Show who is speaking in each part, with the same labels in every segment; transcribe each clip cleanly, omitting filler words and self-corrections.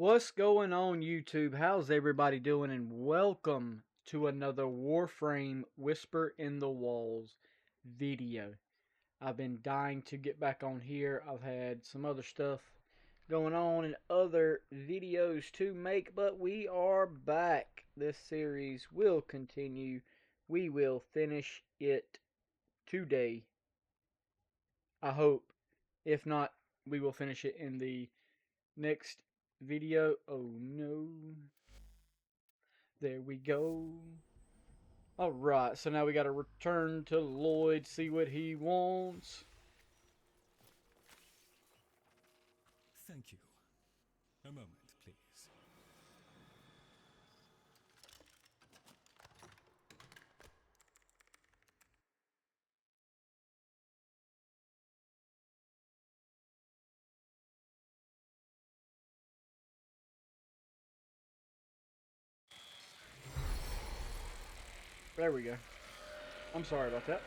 Speaker 1: What's going on, YouTube? How's everybody doing? And welcome to another Warframe Whisper in the Walls video. I've been dying to get back on here. I've had some other stuff going on and other videos to make, but we are back. This series will continue. We will finish it today, I hope. If not, we will finish it in the next video. Oh no. There we go. Alright, so now we gotta return to Lloyd, see what he wants.
Speaker 2: Thank you. A moment, please.
Speaker 1: There we go. I'm sorry about that.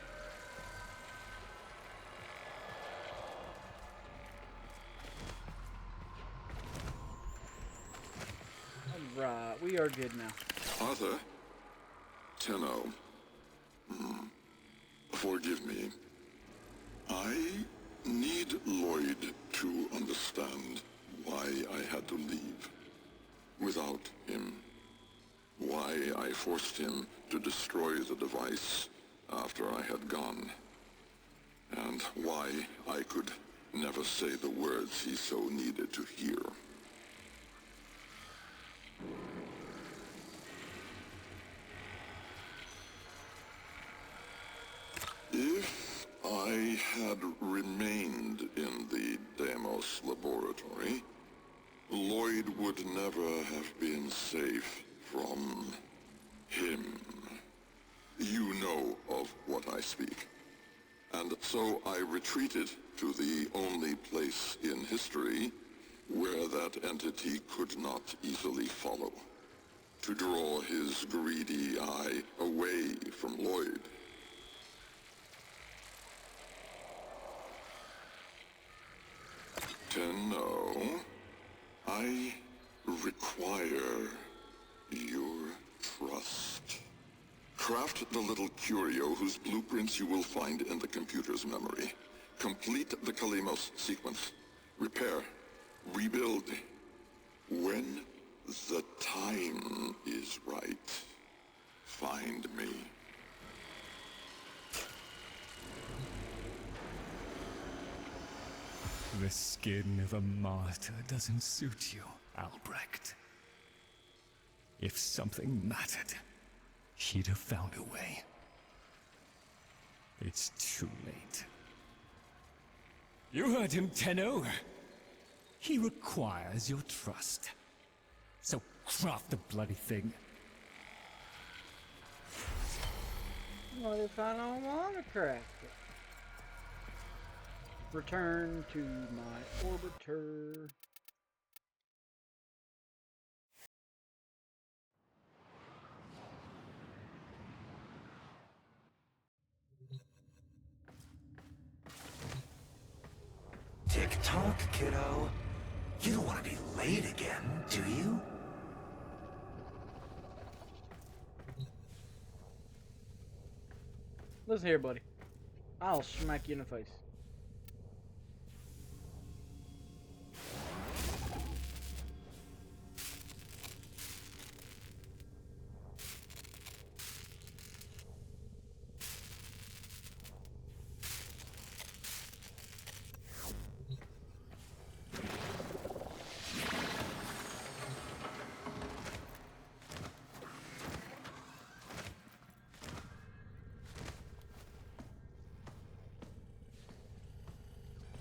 Speaker 1: Alright, we are good now.
Speaker 3: Arthur? Tenno. Forgive me. I need Lloyd to understand why I had to leave. Without him. Why I forced him to destroy the device after I had gone. And why I could never say the words he so needed to hear. If I had remained in the Deimos laboratory, Lloyd would never have been safe from him. You know of what I speak. And so I retreated to the only place in history where that entity could not easily follow, to draw his greedy eye away from Lloyd. Tenno, I require your trust. Craft the little curio whose blueprints you will find in the computer's memory. Complete the Kalimos sequence. Repair. Rebuild. When the time is right, find me.
Speaker 2: The skin of a martyr doesn't suit you, Albrecht. If something mattered, he'd have found a way. It's too late. You heard him, Tenno. He requires your trust. So craft the bloody thing.
Speaker 1: What if I don't want to craft it? Return to my orbiter.
Speaker 4: Tick-tock, kiddo. You don't want to be late again, do you?
Speaker 1: Listen here, buddy. I'll smack you in the face.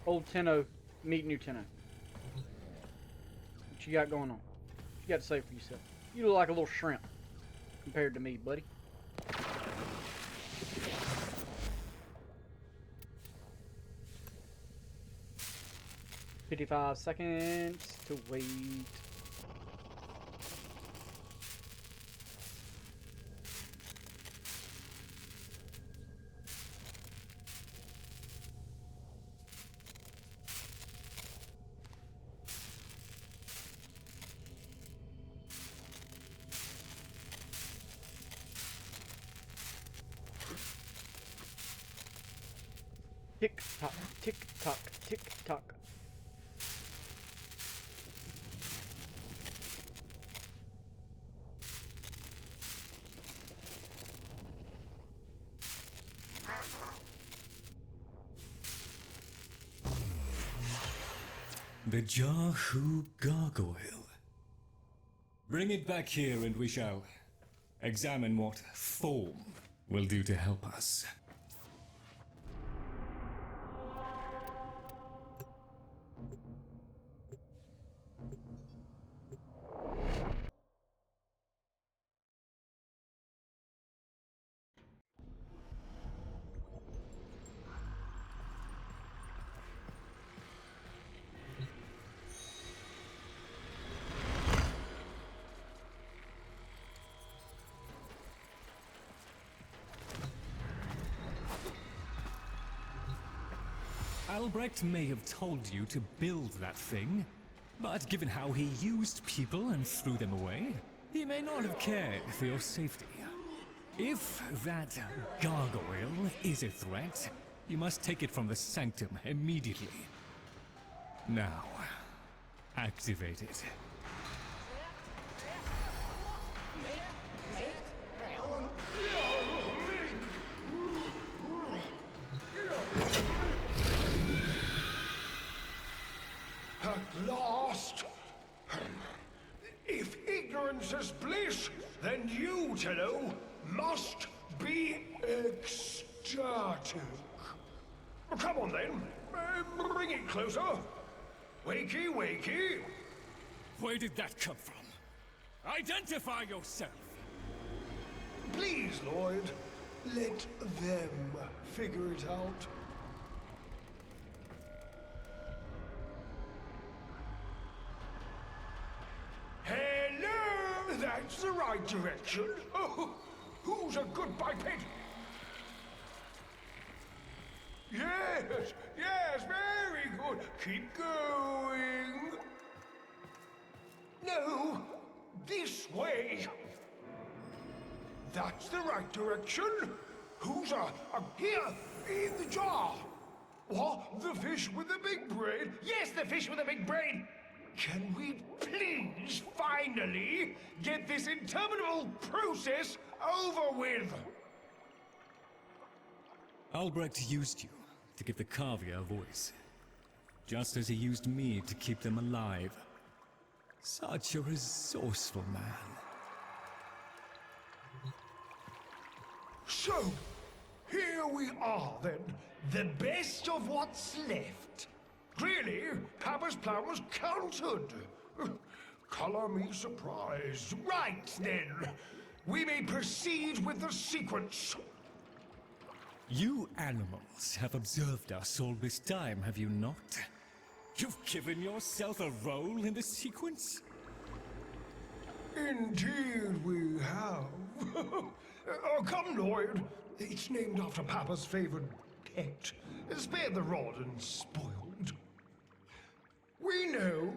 Speaker 1: Old Tenno, meet new Tenno. What you got going on? What you got to say for yourself? You look like a little shrimp compared to me, buddy. "55 seconds to wait." tock, tick tock, tick tock.
Speaker 2: The Jahu gargoyle. Bring it back here and we shall examine what form will do to help us. Albrecht may have told you to build that thing, but given how he used people and threw them away, he may not have cared for your safety. If that gargoyle is a threat, you must take it from the sanctum immediately. Now, activate it.
Speaker 5: At last! If ignorance is bliss, then you, Tenno, must be ecstatic. Come on then, bring it closer. Wakey, wakey.
Speaker 2: Where did that come from? Identify yourself!
Speaker 5: Please, Lloyd, let them figure it out. Hello, that's the right direction. Oh, who's a good biped? Yes, yes, very good. Keep going. No, this way. That's the right direction. Who's here in the jar? What? The fish with the big brain? Yes, the fish with the big brain. Can we please finally get this interminable process over with?
Speaker 2: Albrecht used you to give the Kavia a voice, just as he used me to keep them alive. Such a resourceful man.
Speaker 5: So, here we are then, the best of what's left. Clearly, Papa's plan was countered. Color me surprised. Right then, we may proceed with the sequence.
Speaker 2: You animals have observed us all this time, have you not? You've given yourself a role in the sequence?
Speaker 5: Indeed we have. Oh, come, Lloyd. It's named after Papa's favorite pet. Spare the rod and spoiled. We know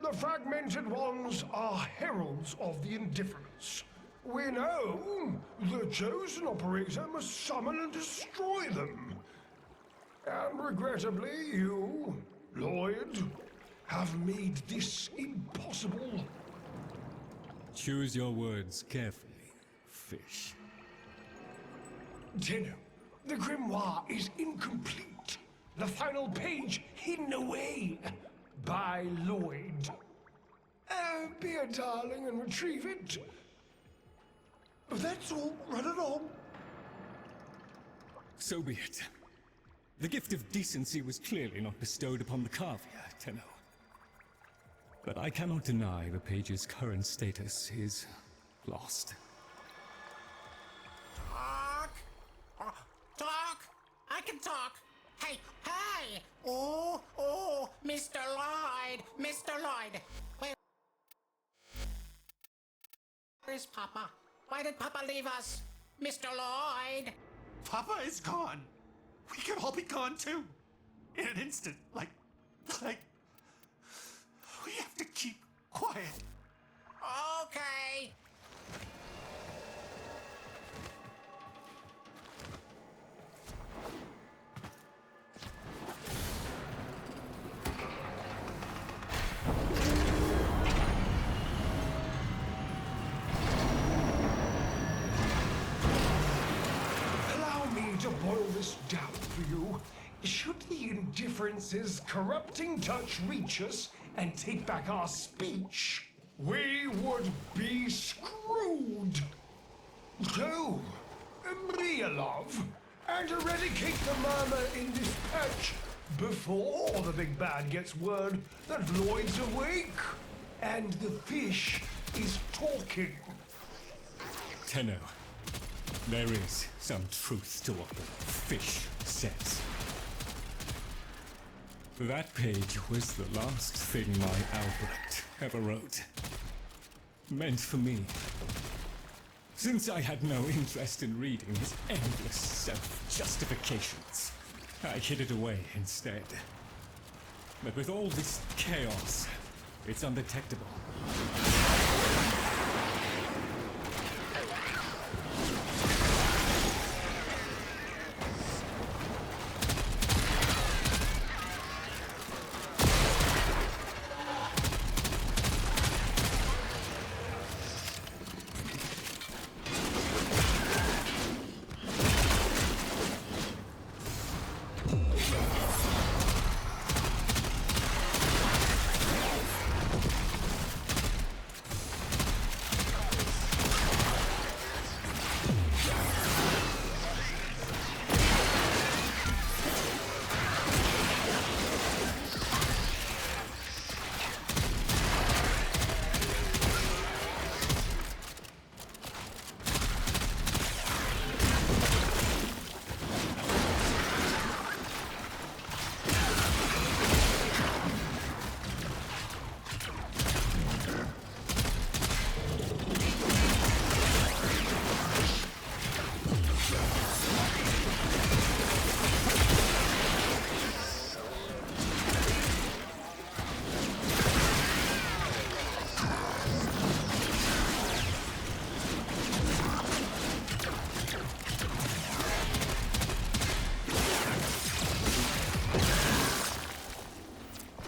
Speaker 5: the fragmented ones are heralds of the indifference. We know the chosen operator must summon and destroy them. And regrettably, you, Lloyd, have made this impossible.
Speaker 2: Choose your words carefully, fish.
Speaker 5: Tenno, the grimoire is incomplete. The final page hidden away by Lloyd. Be a darling and retrieve it. That's all. Run along.
Speaker 2: So be it. The gift of decency was clearly not bestowed upon the Kavia, Tenno. But I cannot deny the page's current status is lost.
Speaker 6: Talk? I can talk. Hey, hey! Oh, Mr. Lloyd! Mr. Lloyd! Where's Papa? Why did Papa leave us? Mr. Lloyd!
Speaker 4: Papa is gone. We could all be gone too. In an instant. Like... We have to keep quiet.
Speaker 6: Okay.
Speaker 5: to boil this down for you. Should the indifference's corrupting touch reach us and take back our speech, we would be screwed. So, be a love, and eradicate the murmur in this patch before the big bad gets word that Lloyd's awake and the fish is talking.
Speaker 2: Tenno, there is some truth to what the fish says. That page was the last thing my Albrecht ever wrote. Meant for me. Since I had no interest in reading his endless self-justifications, I hid it away instead. But with all this chaos, it's undetectable.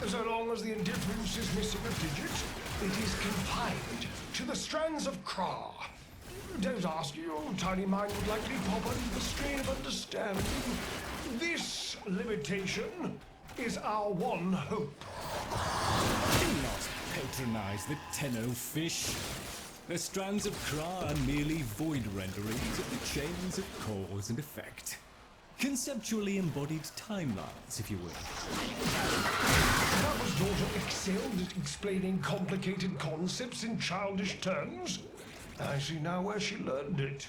Speaker 5: So long as the indifference is missing a digit, it is confined to the strands of Kra. Don't ask, your tiny mind would likely pop under the strain of understanding. This limitation is our one hope.
Speaker 2: Do not patronize the Tenno fish. The strands of Kra are merely void renderings of the chains of cause and effect. Conceptually embodied timelines, if you will.
Speaker 5: Papa's daughter excelled at explaining complicated concepts in childish terms. I see now where she learned it.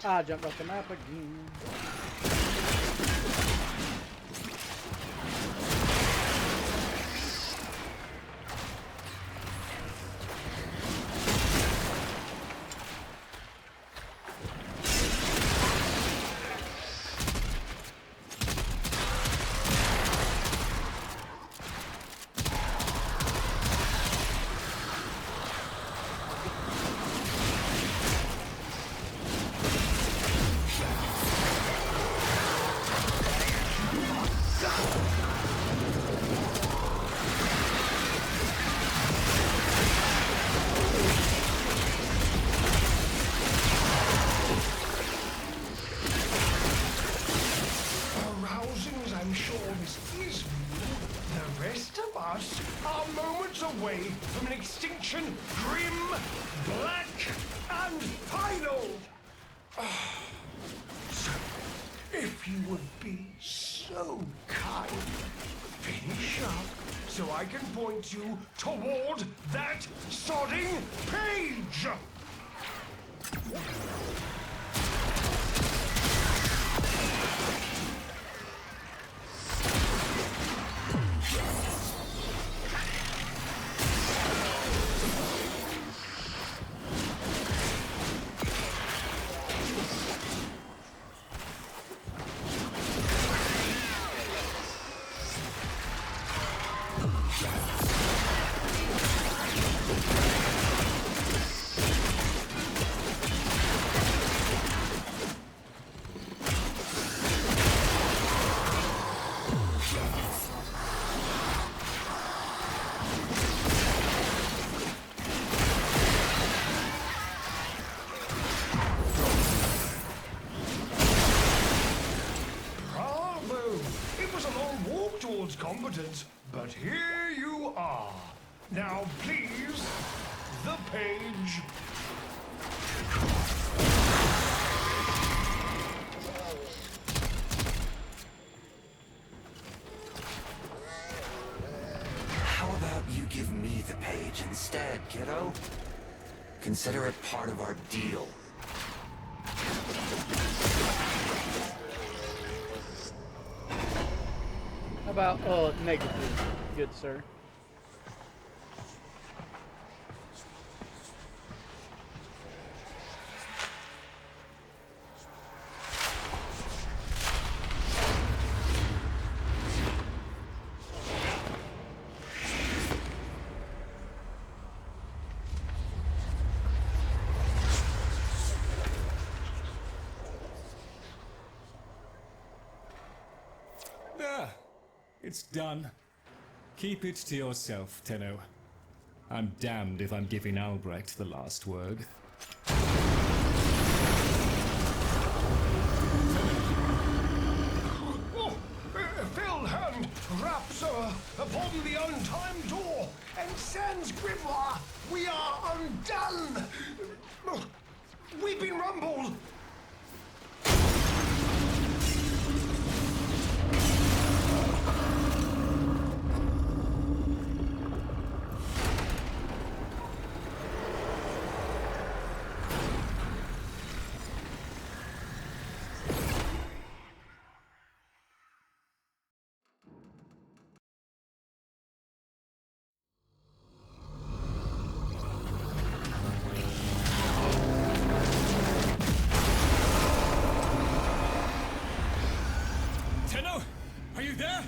Speaker 1: I jumped off the map again.
Speaker 5: Arousing as I'm sure this is for you, the rest of us are moments away from an extinction grim, black, and final. So, if you would be so kind, finish up so I can point you toward that sodding page! Towards competence, but here you are. Now, please, the page.
Speaker 4: How about you give me the page instead, kiddo? Consider it part of our deal.
Speaker 1: How about negative, good sir?
Speaker 2: There. It's done. Keep it to yourself, Tenno. I'm damned if I'm giving Albrecht the last word.
Speaker 5: Oh, fell hand raps upon the untimed door, and sans grimoire, we are undone. We've been rumbled.
Speaker 2: Tenno, are you there?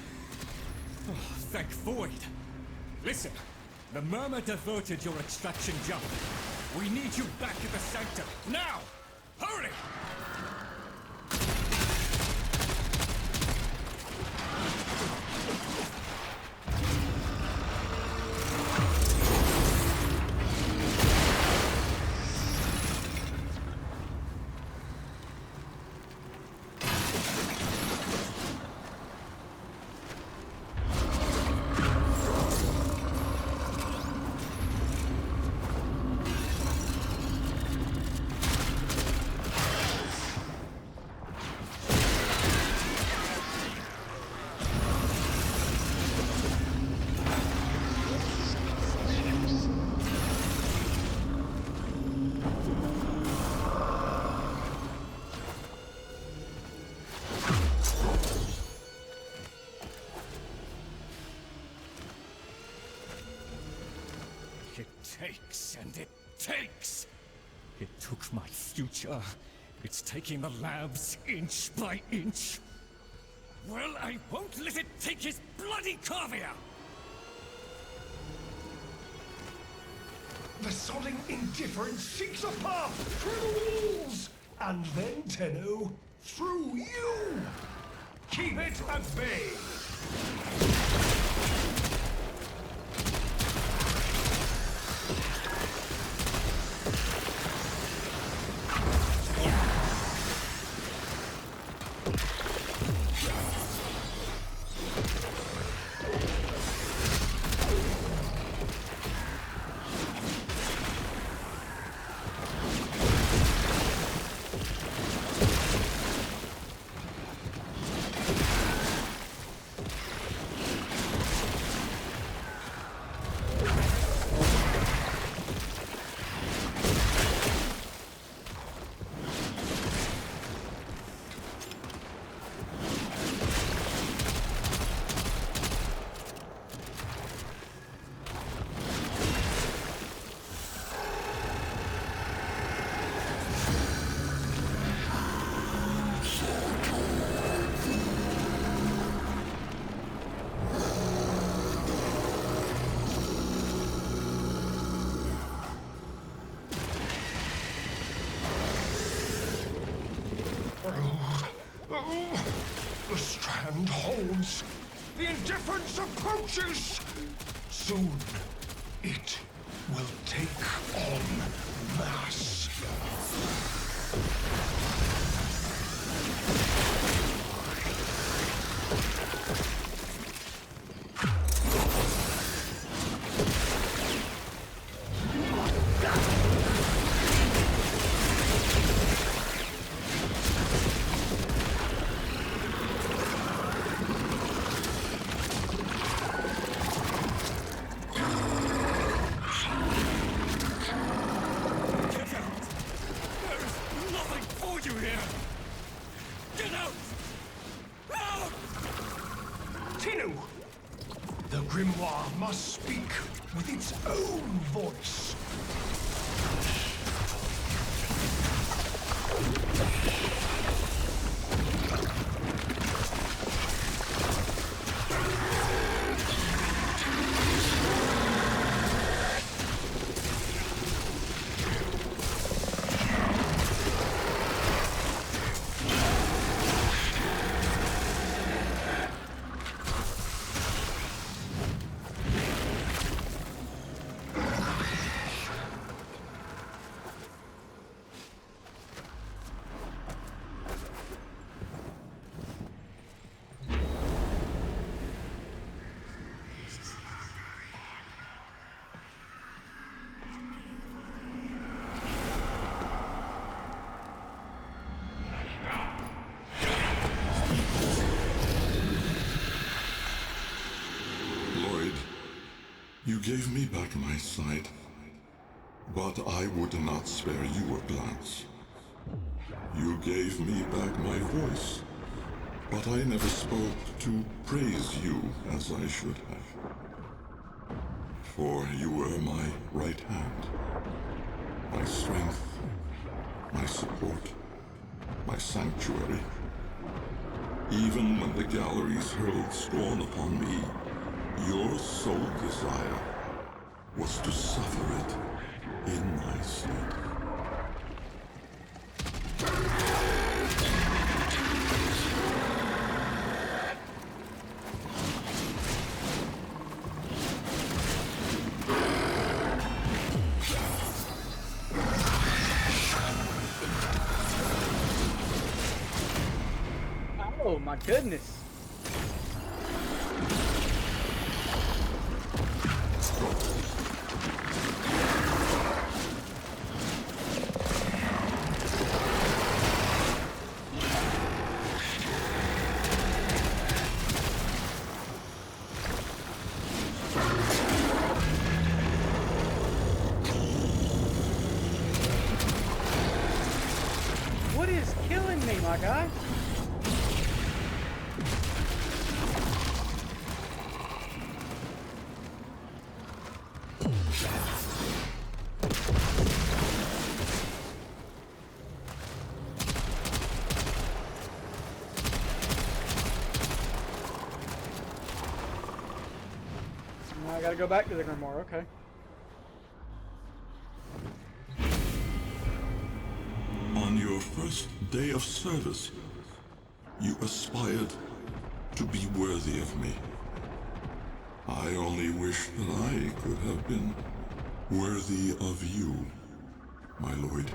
Speaker 2: Oh, thank Void. Listen, the Murmur diverted your extraction jump. We need you back at the Sanctum, now! Hurry! takes and it takes. It took my future. It's taking the labs inch by inch. Well, I won't let it take his bloody Carvia!
Speaker 5: The sodding indifference seeks a path through the walls, and then, Tenno, through you! Keep it at bay! The strand holds. The indifference approaches. Soon, it will take on mass. The grimoire must speak with its own voice.
Speaker 3: You gave me back my sight, but I would not spare you a glance. You gave me back my voice, but I never spoke to praise you as I should have. For you were my right hand, my strength, my support, my sanctuary. Even when the galleries hurled scorn upon me, your sole desire was to suffer it in my stead.
Speaker 1: Oh my goodness. What is killing me, my guy? gotta go back to the grimoire. Okay.
Speaker 3: On your first day of service, you aspired to be worthy of me. I only wish that I could have been worthy of you, my lord.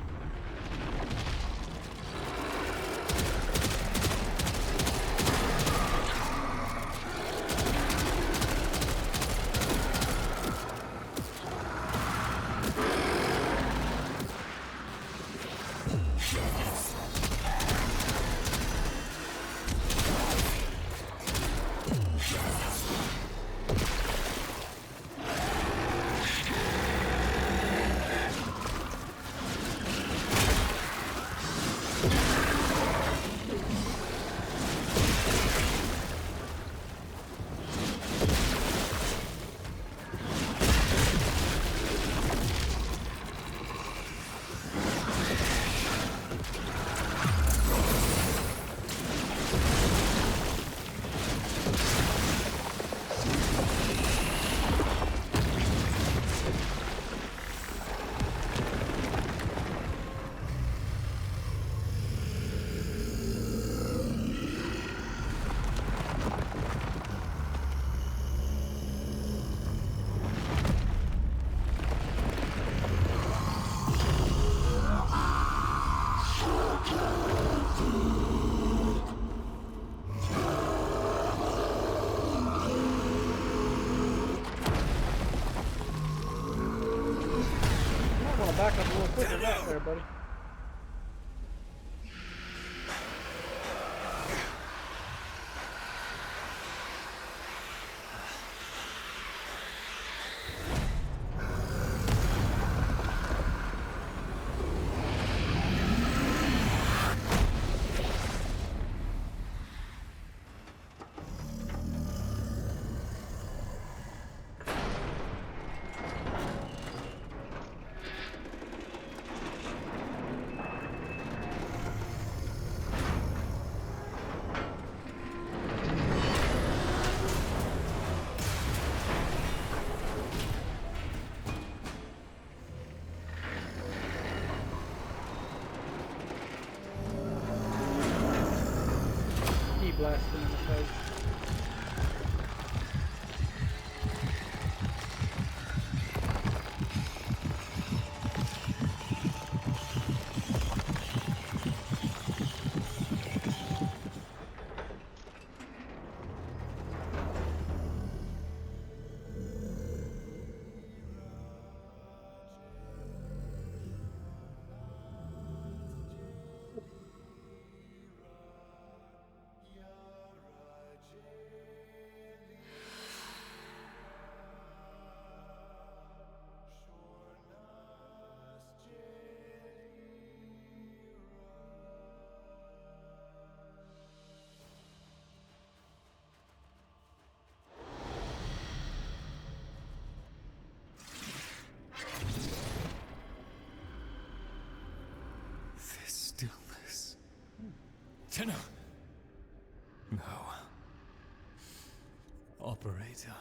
Speaker 1: Back up a little quicker than that there, buddy. Blasted in the face.
Speaker 2: Stillness. Tenno. No. Operator.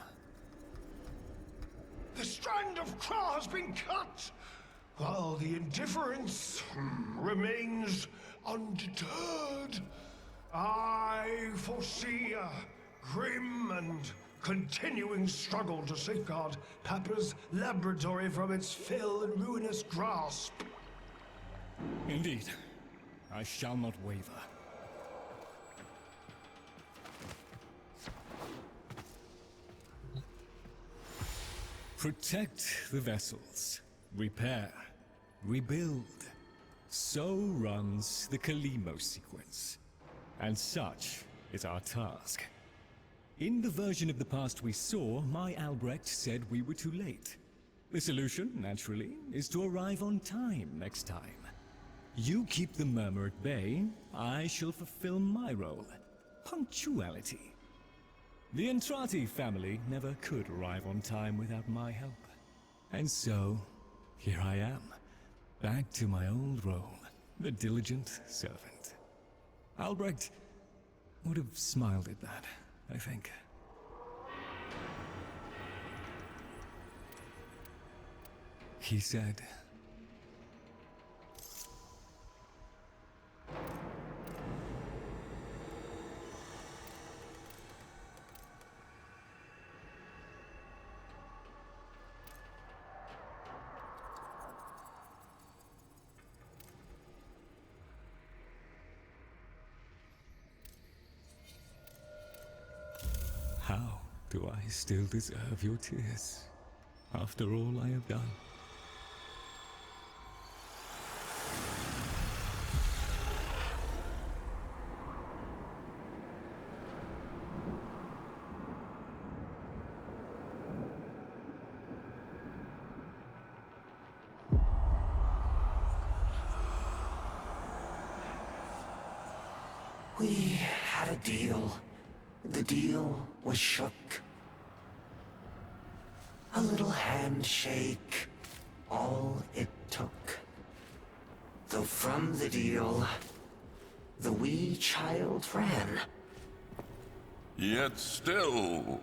Speaker 5: The strand of claw has been cut, while the indifference remains undeterred. I foresee a grim and continuing struggle to safeguard Papa's laboratory from its fell and ruinous grasp.
Speaker 2: Indeed. I shall not waver. Protect the vessels. Repair. Rebuild. So runs the Kalimo sequence. And such is our task. In the version of the past we saw, my Albrecht said we were too late. The solution, naturally, is to arrive on time next time. You keep the murmur at bay, I shall fulfill my role. Punctuality. The Entrati family never could arrive on time without my help. And so, here I am, back to my old role, the diligent servant. Albrecht would have smiled at that, I think. he said. How do I still deserve your tears, after all I have done?
Speaker 4: We had a deal. The deal was shook. A little handshake, all it took. Though from the deal, the wee child ran.
Speaker 3: Yet still,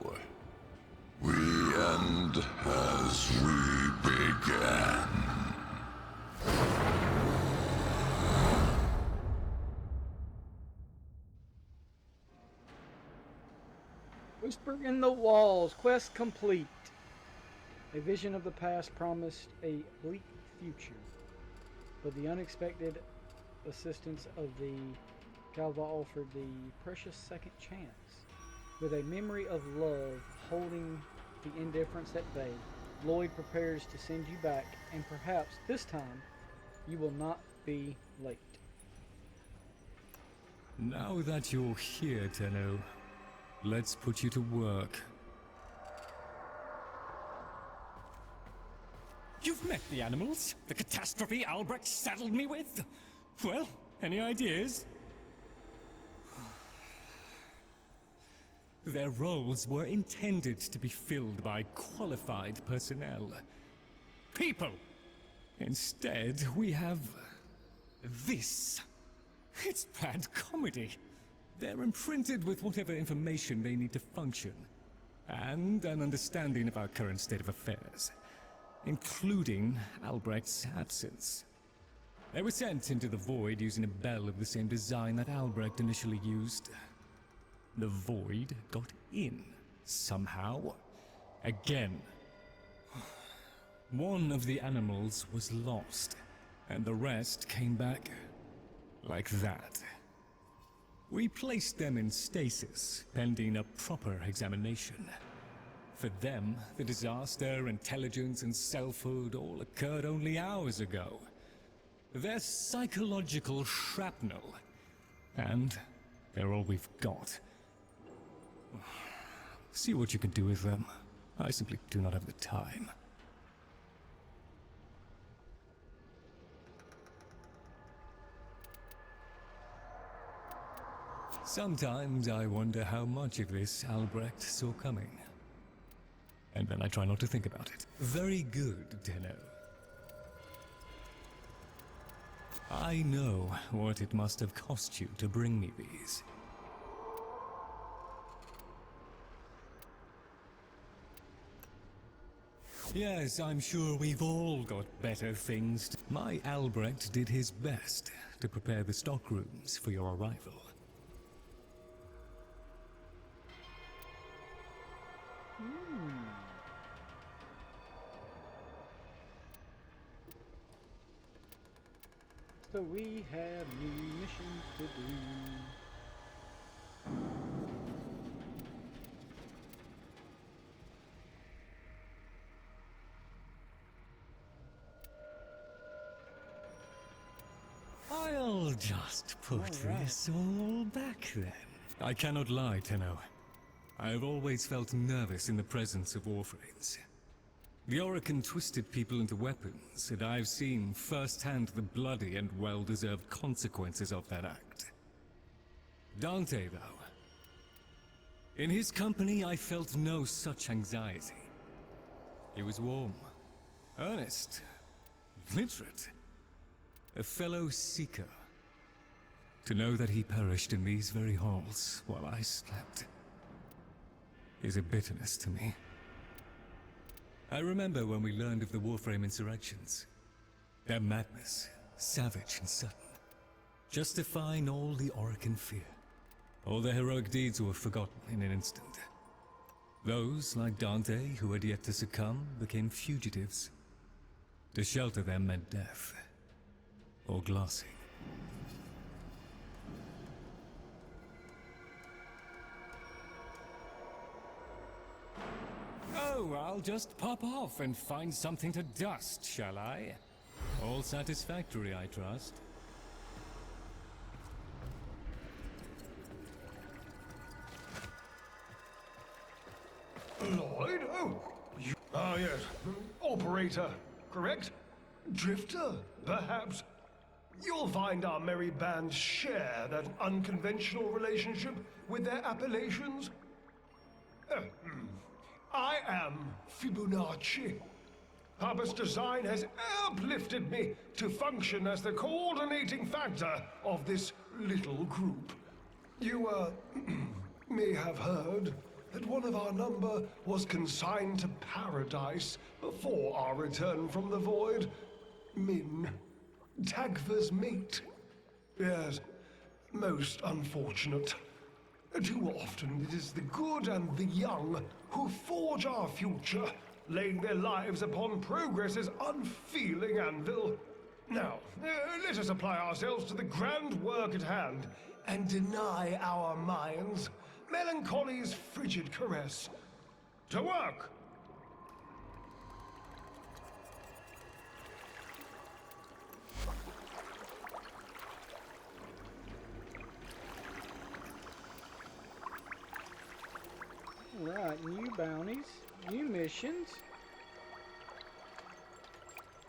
Speaker 3: we end as we began.
Speaker 1: Whisper in the Walls, quest complete. A vision of the past promised a bleak future, but the unexpected assistance of the Galva offered the precious second chance. With a memory of love holding the indifference at bay, Lloyd prepares to send you back, and perhaps this time you will not be late.
Speaker 2: Now that you're here, Tenno, let's put you to work. You've met the animals, the catastrophe Albrecht saddled me with. Well, any ideas? Their roles were intended to be filled by qualified personnel. People! Instead, we have this. It's bad comedy. They're imprinted with whatever information they need to function, and an understanding of our current state of affairs, including Albrecht's absence. They were sent into the Void using a bell of the same design that Albrecht initially used. The Void got in, somehow. Again. One of the animals was lost, and the rest came back like that. We placed them in stasis, pending a proper examination. For them, the disaster, intelligence, and selfhood all occurred only hours ago. They're psychological shrapnel, and they're all we've got. See what you can do with them. I simply do not have the time. Sometimes I wonder how much of this Albrecht saw coming. And then I try not to think about it. Very good, Tenno. I know what it must have cost you to bring me these. Yes, I'm sure we've all got better things. My Albrecht did his best to prepare the stockrooms for your arrival.
Speaker 1: So we have new missions to do.
Speaker 2: I'll just put this all back then. I cannot lie, Tenno. I have always felt nervous in the presence of Warframes. The Orokin twisted people into weapons, and I've seen firsthand the bloody and well-deserved consequences of that act. Dante, though. In his company, I felt no such anxiety. He was warm, earnest, literate. A fellow seeker. To know that he perished in these very halls while I slept is a bitterness to me. I remember when we learned of the Warframe insurrections. Their madness, savage and sudden, justifying all the aura can fear. All their heroic deeds were forgotten in an instant. Those, like Dante, who had yet to succumb, became fugitives. To shelter them meant death. Or glassing. Oh, I'll just pop off and find something to dust, shall I? All satisfactory, I trust.
Speaker 5: Lloyd? Oh, you... Ah, yes. Operator, correct? Drifter, perhaps? You'll find our merry band share that unconventional relationship with their appellations. I am Fibonacci. Papa's design has uplifted me to function as the coordinating factor of this little group. You, may have heard that one of our number was consigned to paradise before our return from the void. Min, Tagfa's mate. Yes, most unfortunate. Too often it is the good and the young who forge our future, laying their lives upon progress's unfeeling anvil. Now, let us apply ourselves to the grand work at hand, and deny our minds melancholy's frigid caress. To work!
Speaker 1: Right, new bounties, new missions,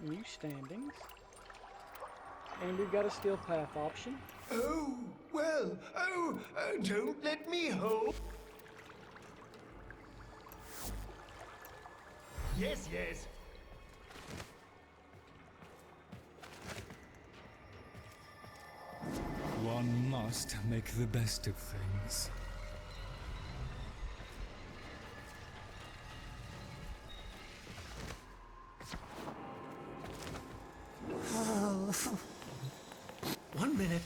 Speaker 1: new standings, and we've got a steel path option.
Speaker 5: Oh, well, don't let me hold. Yes, yes.
Speaker 2: One must make the best of things.
Speaker 6: One minute,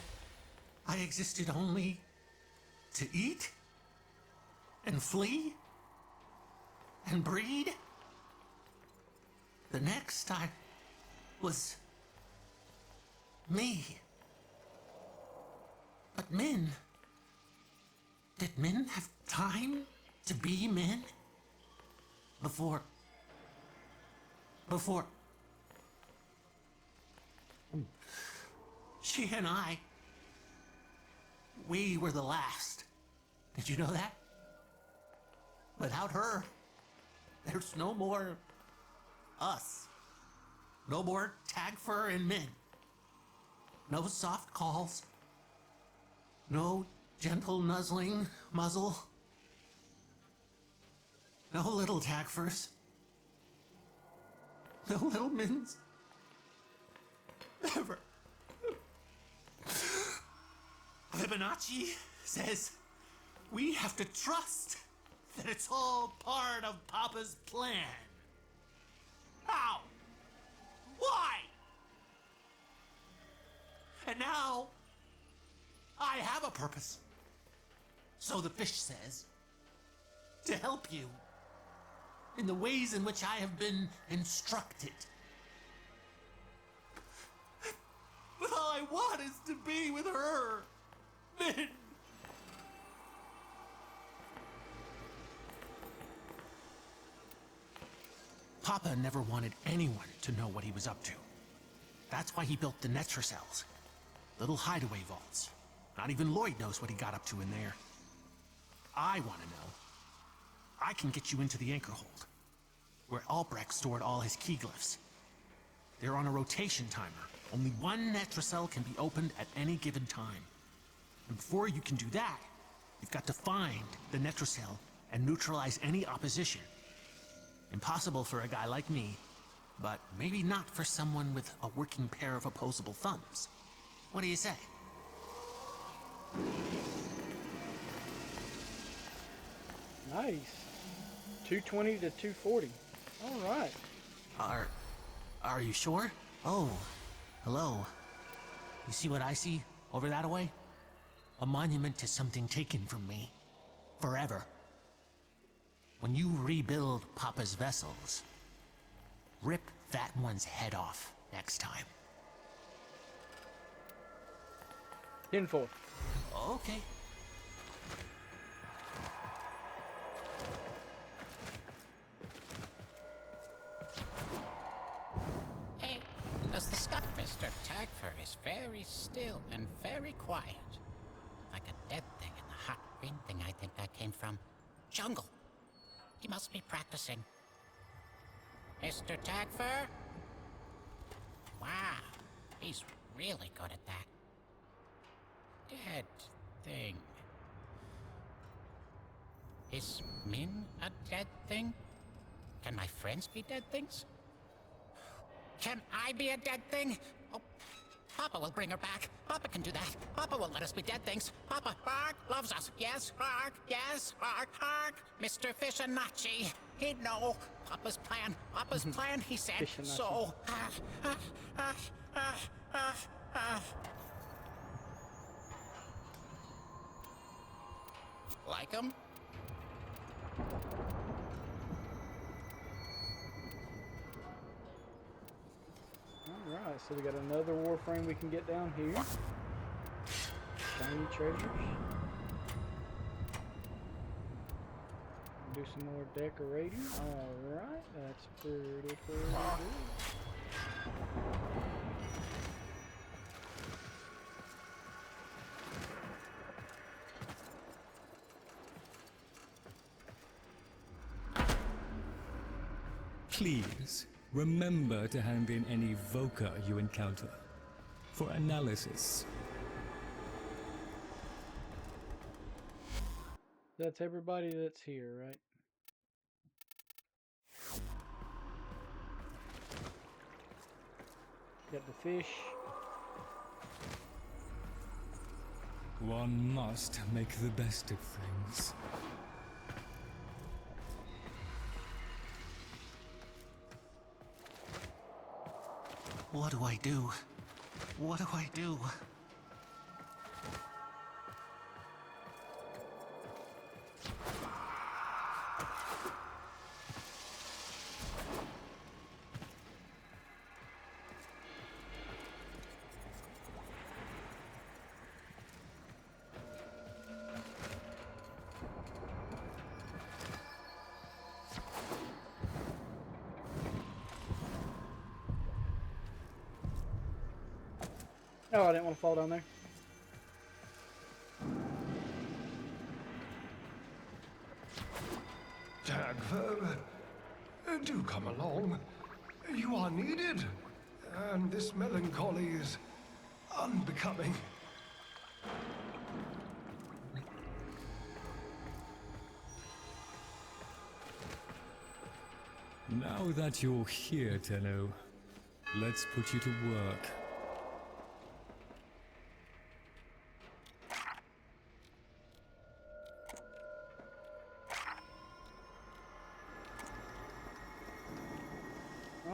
Speaker 6: I existed only to eat and flee and breed. The next, I was me. But Min, did Min have time to be Min? Before... She and I, we were the last. Did you know that? Without her, there's no more us. No more Tagfer and Min. No soft calls. No gentle nuzzling muzzle. No little Tagfers. No little Mins. Ever. Fibonacci says we have to trust that it's all part of Papa's plan. How? Why? And now, I have a purpose. So the fish says. To help you. In the ways in which I have been instructed. But all I want is to be with her. Min. Papa never wanted anyone to know what he was up to. That's why he built the Netra cells. Little hideaway vaults. Not even Lloyd knows what he got up to in there. I want to know. I can get you into the anchor hold, where Albrecht stored all his key glyphs. They're on a rotation timer. Only one Netra cell can be opened at any given time. And before you can do that, you've got to find the Netra cell and neutralize any opposition. Impossible for a guy like me, but maybe not for someone with a working pair of opposable thumbs. What do you say?
Speaker 1: Nice. 220 to 240. Alright.
Speaker 6: Are you sure? Oh, hello. You see what I see over that way? A monument to something taken from me. Forever. When you rebuild Papa's vessels, rip that one's head off next time.
Speaker 1: 10-4.
Speaker 6: Okay.
Speaker 7: Hey, does the stuff, Mr. Tagfer is very still and very quiet. Like a dead thing in the hot green thing I think that came from. Jungle. He must be practicing. Mr. Tagfer? Wow, he's really good at that. Dead thing. Is Min a dead thing? Can my friends be dead things? Can I be a dead thing? Oh, Papa will bring her back. Papa can do that. Papa won't let us be dead things. Papa, Ark, loves us. Yes, Ark, yes, Ark, Ark. Mr. Fishanachi. He'd know. Papa's plan. Papa's plan, he said.
Speaker 1: Fishanachi.
Speaker 7: So, like him?
Speaker 1: Alright, so we got another Warframe we can get down here. Shiny treasures. Do some more decorating. Alright, that's pretty good.
Speaker 2: Please, remember to hand in any Voca you encounter for analysis.
Speaker 1: That's everybody that's here, right? Got the fish.
Speaker 2: One must make the best of things.
Speaker 6: What do I do? What do I do?
Speaker 1: Oh, I didn't want to fall down there.
Speaker 5: Tagfer, do come along. You are needed, and this melancholy is unbecoming.
Speaker 2: Now that you're here, Tenno, let's put you to work.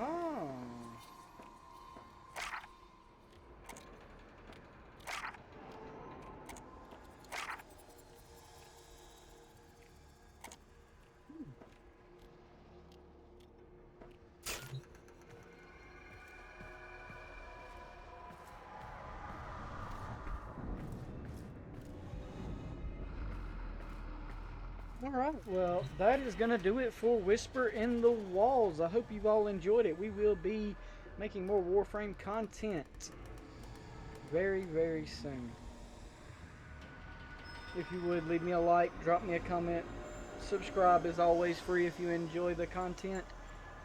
Speaker 1: Oh. Alright, well, that is going to do it for Whisper in the Walls. I hope you've all enjoyed it. We will be making more Warframe content very, very soon. If you would, leave me a like, drop me a comment. Subscribe is always free if you enjoy the content.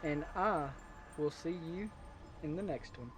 Speaker 1: And I will see you in the next one.